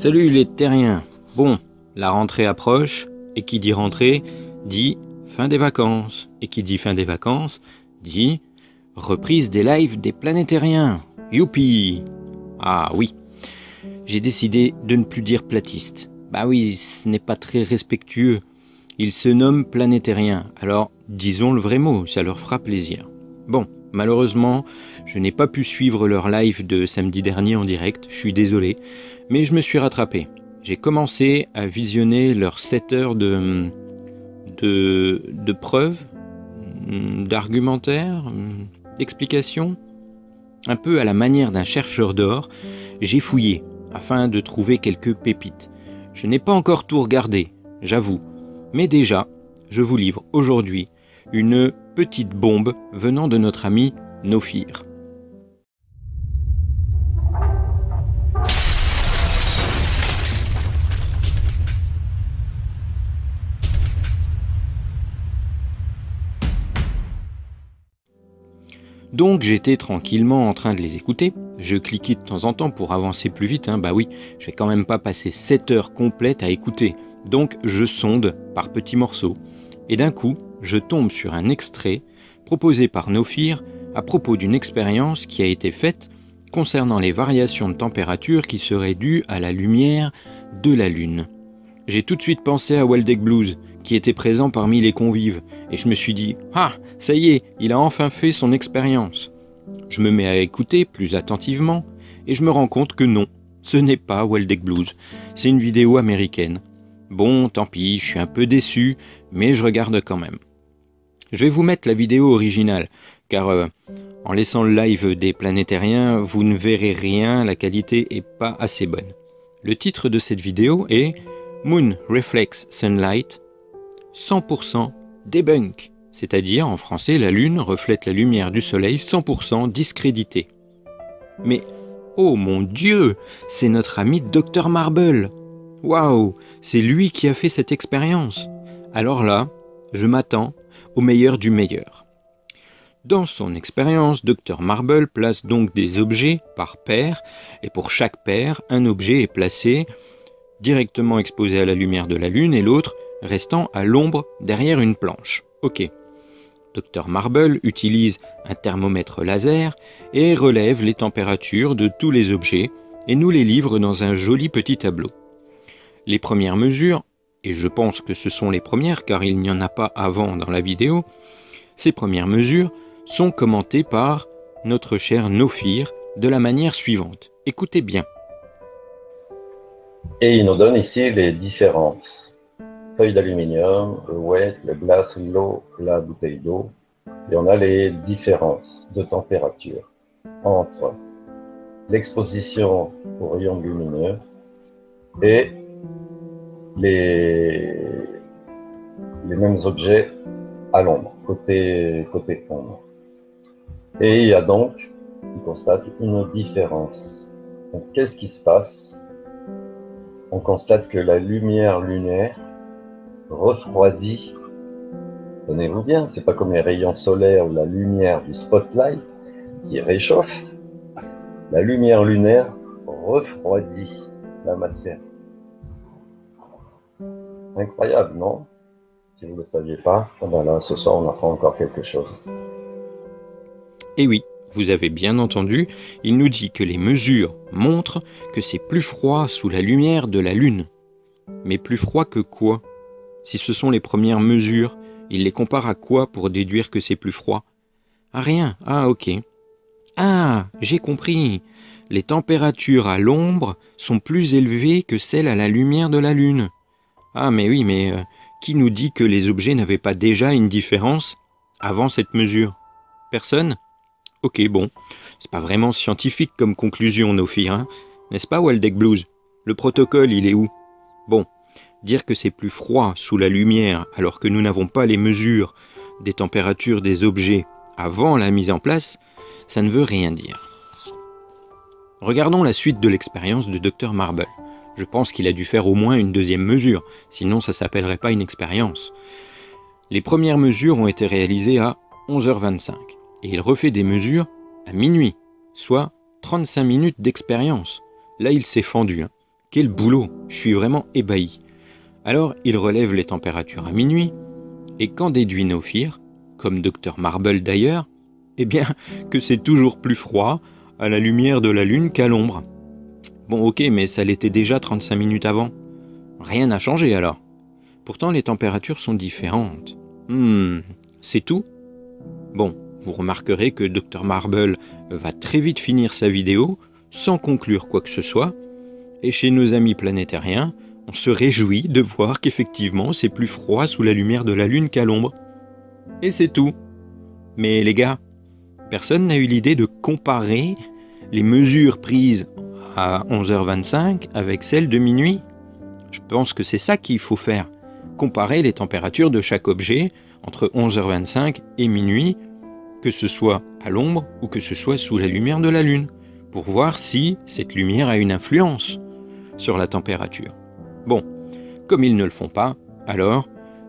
Salut les terriens. Bon, la rentrée approche, et qui dit rentrée, dit fin des vacances. Et qui dit fin des vacances, dit reprise des lives des planétariens. Youpi! Ah oui, j'ai décidé de ne plus dire platiste. Bah oui, ce n'est pas très respectueux. Ils se nomment planétariens, alors disons le vrai mot, ça leur fera plaisir. Bon, malheureusement, je n'ai pas pu suivre leur live de samedi dernier en direct, je suis désolé, mais je me suis rattrapé. J'ai commencé à visionner leurs 7 heures de preuves, d'argumentaires, d'explications. Un peu à la manière d'un chercheur d'or, j'ai fouillé afin de trouver quelques pépites. Je n'ai pas encore tout regardé, j'avoue, mais déjà, je vous livre aujourd'hui une petite bombe venant de notre ami Nofir. Donc j'étais tranquillement en train de les écouter, je cliquais de temps en temps pour avancer plus vite, bah oui, je vais quand même pas passer 7 heures complètes à écouter, donc je sonde par petits morceaux, et d'un coup, je tombe sur un extrait proposé par Nofir à propos d'une expérience qui a été faite concernant les variations de température qui seraient dues à la lumière de la Lune. J'ai tout de suite pensé à Waldeck Blues, qui était présent parmi les convives, et je me suis dit « Ah, ça y est, il a enfin fait son expérience !» Je me mets à écouter plus attentivement, et je me rends compte que non, ce n'est pas Waldeck Blues, c'est une vidéo américaine. Bon, tant pis, je suis un peu déçu, mais je regarde quand même. Je vais vous mettre la vidéo originale, car en laissant le live des planétariens, vous ne verrez rien, la qualité est pas assez bonne. Le titre de cette vidéo est « Moon Reflects Sunlight » 100% debunk, c'est-à-dire en français la Lune reflète la lumière du Soleil 100% discrédité. Mais oh mon Dieu, c'est notre ami Dr Marble. Waouh, c'est lui qui a fait cette expérience. Alors là, je m'attends au meilleur du meilleur. Dans son expérience, Dr Marble place donc des objets par paire, et pour chaque paire, un objet est placé directement exposé à la lumière de la Lune et l'autre restant à l'ombre derrière une planche. Ok. Dr Marble utilise un thermomètre laser et relève les températures de tous les objets et nous les livre dans un joli petit tableau. Les premières mesures, et je pense que ce sont les premières car il n'y en a pas avant dans la vidéo, ces premières mesures sont commentées par notre cher Nofir de la manière suivante. Écoutez bien. Et il nous donne ici les différences. Feuille d'aluminium, le wet, le glace, l'eau, la bouteille d'eau. Et on a les différences de température entre l'exposition aux rayons lumineux et les mêmes objets à l'ombre, côté ombre. Et il y a donc, il constate une différence. Donc qu'est-ce qui se passe? On constate que la lumière lunaire refroidit. Tenez-vous bien, c'est pas comme les rayons solaires ou la lumière du spotlight qui réchauffe. La lumière lunaire refroidit la matière. Incroyable, non? Si vous ne le saviez pas, ben là, ce soir, on apprend encore quelque chose. Et oui, vous avez bien entendu, il nous dit que les mesures montrent que c'est plus froid sous la lumière de la Lune. Mais plus froid que quoi? Si ce sont les premières mesures, il les compare à quoi pour déduire que c'est plus froid? À rien, ah ok. Ah, j'ai compris. Les températures à l'ombre sont plus élevées que celles à la lumière de la Lune. Ah mais oui, mais qui nous dit que les objets n'avaient pas déjà une différence avant cette mesure? Personne? Ok, bon, c'est pas vraiment scientifique comme conclusion, Nofir, hein, n'est-ce pas Waldeck Blues? Le protocole, il est où? Bon, dire que c'est plus froid sous la lumière alors que nous n'avons pas les mesures des températures des objets avant la mise en place, ça ne veut rien dire. Regardons la suite de l'expérience de Dr Marble. Je pense qu'il a dû faire au moins une deuxième mesure, sinon ça ne s'appellerait pas une expérience. Les premières mesures ont été réalisées à 11h25, et il refait des mesures à minuit, soit 35 minutes d'expérience. Là il s'est fendu, Quel boulot! Je suis vraiment ébahi. Alors, il relève les températures à minuit, et qu'en déduit Naufir, comme Dr Marble d'ailleurs, eh bien, que c'est toujours plus froid à la lumière de la lune qu'à l'ombre. Bon, ok, mais ça l'était déjà 35 minutes avant. Rien n'a changé alors. Pourtant, les températures sont différentes. C'est tout? Bon, vous remarquerez que Dr Marble va très vite finir sa vidéo, sans conclure quoi que ce soit, et chez nos amis planétariens, on se réjouit de voir qu'effectivement c'est plus froid sous la lumière de la lune qu'à l'ombre. Et c'est tout. Mais les gars, personne n'a eu l'idée de comparer les mesures prises à 11h25 avec celles de minuit? Je pense que c'est ça qu'il faut faire. Comparer les températures de chaque objet entre 11h25 et minuit, que ce soit à l'ombre ou que ce soit sous la lumière de la lune, pour voir si cette lumière a une influence sur la température. Bon, comme ils ne le font pas, alors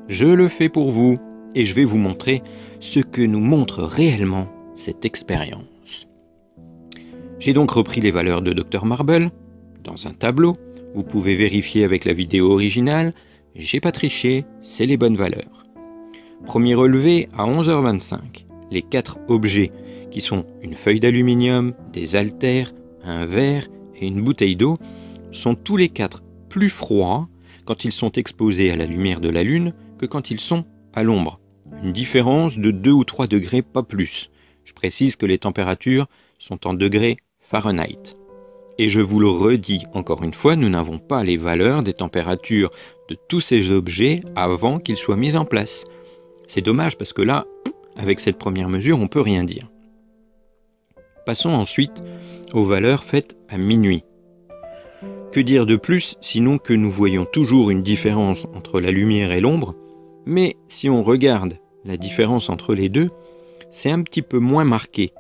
je le fais pour vous et je vais vous montrer ce que nous montre réellement cette expérience. J'ai donc repris les valeurs de Dr Marble dans un tableau. Vous pouvez vérifier avec la vidéo originale. J'ai pas triché, c'est les bonnes valeurs. Premier relevé à 11h25. Les 4 objets qui sont une feuille d'aluminium, des haltères, un verre et une bouteille d'eau sont tous les 4 plus froids quand ils sont exposés à la lumière de la lune que quand ils sont à l'ombre. Une différence de 2 ou 3 degrés, pas plus. Je précise que les températures sont en degrés Fahrenheit. Et je vous le redis encore une fois, nous n'avons pas les valeurs des températures de tous ces objets avant qu'ils soient mis en place. C'est dommage parce que là, avec cette première mesure, on ne peut rien dire. Passons ensuite aux valeurs faites à minuit. Que dire de plus, sinon que nous voyons toujours une différence entre la lumière et l'ombre, mais si on regarde la différence entre les deux, c'est un petit peu moins marqué.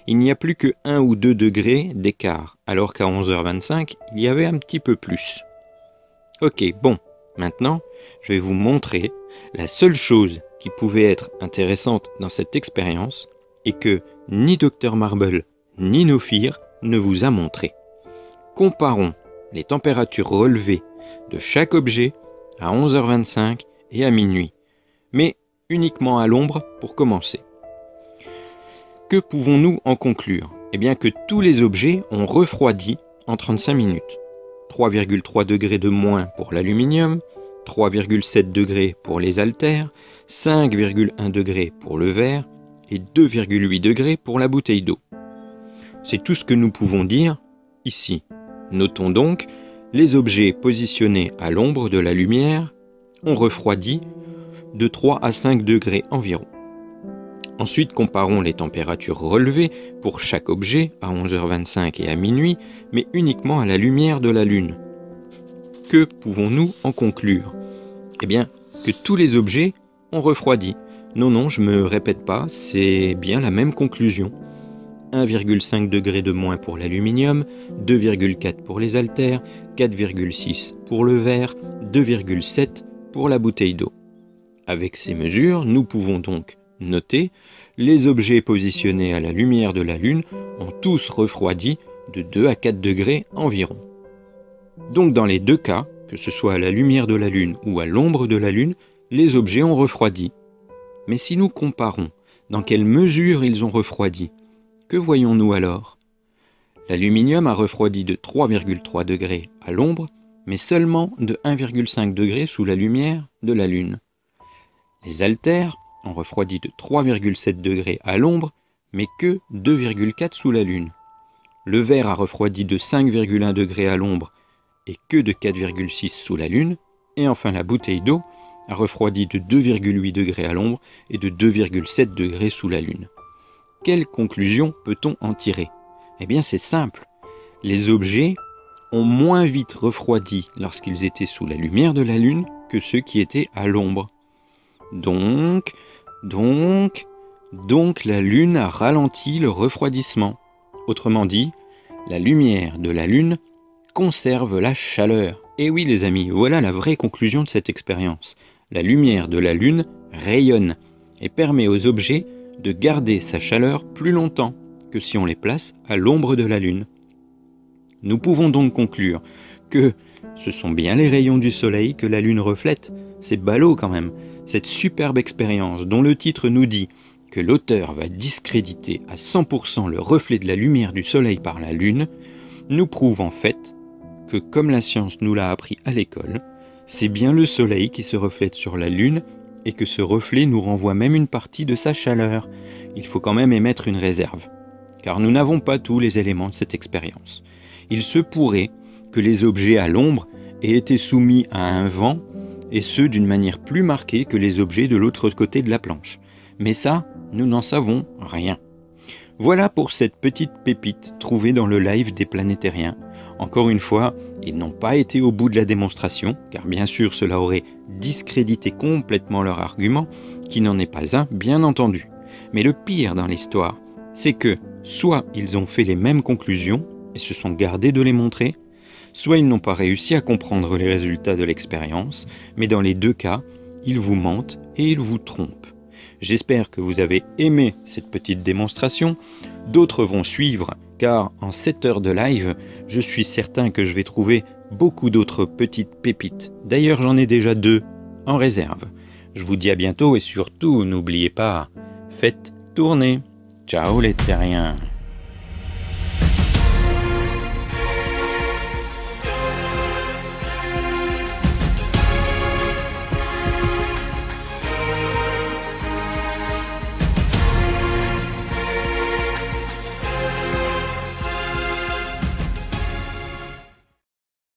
Il n'y a plus que 1 ou 2 degrés d'écart, alors qu'à 11h25, il y avait un petit peu plus. Ok, bon, maintenant, je vais vous montrer la seule chose qui pouvait être intéressante dans cette expérience et que ni Dr Marble ni Naufir ne vous a montré. Comparons les températures relevées de chaque objet à 11h25 et à minuit, mais uniquement à l'ombre pour commencer. Que pouvons-nous en conclure? Eh bien que tous les objets ont refroidi en 35 minutes. 3,3 degrés de moins pour l'aluminium, 3,7 degrés pour les haltères, 5,1 degrés pour le verre et 2,8 degrés pour la bouteille d'eau. C'est tout ce que nous pouvons dire ici. Notons donc, les objets positionnés à l'ombre de la lumière ont refroidi de 3 à 5 degrés environ. Ensuite, comparons les températures relevées pour chaque objet à 11h25 et à minuit, mais uniquement à la lumière de la lune. Que pouvons-nous en conclure? Eh bien, que tous les objets ont refroidi. Non, je me répète pas, c'est bien la même conclusion. 1,5 degré de moins pour l'aluminium, 2,4 pour les haltères, 4,6 pour le verre, 2,7 pour la bouteille d'eau. Avec ces mesures, nous pouvons donc noter, les objets positionnés à la lumière de la Lune ont tous refroidi de 2 à 4 degrés environ. Donc dans les deux cas, que ce soit à la lumière de la Lune ou à l'ombre de la Lune, les objets ont refroidi. Mais si nous comparons dans quelle mesure ils ont refroidi, que voyons-nous alors? L'aluminium a refroidi de 3,3 degrés à l'ombre, mais seulement de 1,5 degré sous la lumière de la Lune. Les haltères ont refroidi de 3,7 degrés à l'ombre, mais que 2,4 sous la Lune. Le verre a refroidi de 5,1 degrés à l'ombre et que de 4,6 sous la Lune. Et enfin la bouteille d'eau a refroidi de 2,8 degrés à l'ombre et de 2,7 degrés sous la Lune. Quelle conclusion peut-on en tirer? Eh bien c'est simple. Les objets ont moins vite refroidi lorsqu'ils étaient sous la lumière de la Lune que ceux qui étaient à l'ombre. Donc la Lune a ralenti le refroidissement. Autrement dit, la lumière de la Lune conserve la chaleur. Et oui les amis, voilà la vraie conclusion de cette expérience. La lumière de la Lune rayonne et permet aux objets de garder sa chaleur plus longtemps que si on les place à l'ombre de la Lune. Nous pouvons donc conclure que Ce sont bien les rayons du soleil que la lune reflète. C'est ballot quand même. Cette superbe expérience dont le titre nous dit que l'auteur va discréditer à 100% le reflet de la lumière du soleil par la lune, nous prouve en fait que, comme la science nous l'a appris à l'école, c'est bien le soleil qui se reflète sur la lune et que ce reflet nous renvoie même une partie de sa chaleur. Il faut quand même émettre une réserve, car nous n'avons pas tous les éléments de cette expérience. Il se pourrait que les objets à l'ombre aient été soumis à un vent, et ce d'une manière plus marquée que les objets de l'autre côté de la planche. Mais ça, nous n'en savons rien. Voilà pour cette petite pépite trouvée dans le live des planétariens. Encore une fois, ils n'ont pas été au bout de la démonstration, car bien sûr cela aurait discrédité complètement leur argument, qui n'en est pas un, bien entendu. Mais le pire dans l'histoire, c'est que soit ils ont fait les mêmes conclusions et se sont gardés de les montrer, soit ils n'ont pas réussi à comprendre les résultats de l'expérience, mais dans les deux cas, ils vous mentent et ils vous trompent. J'espère que vous avez aimé cette petite démonstration. D'autres vont suivre, car en 7 heures de live, je suis certain que je vais trouver beaucoup d'autres petites pépites. D'ailleurs, j'en ai déjà 2 en réserve. Je vous dis à bientôt et surtout, n'oubliez pas, faites tourner. Ciao les terriens.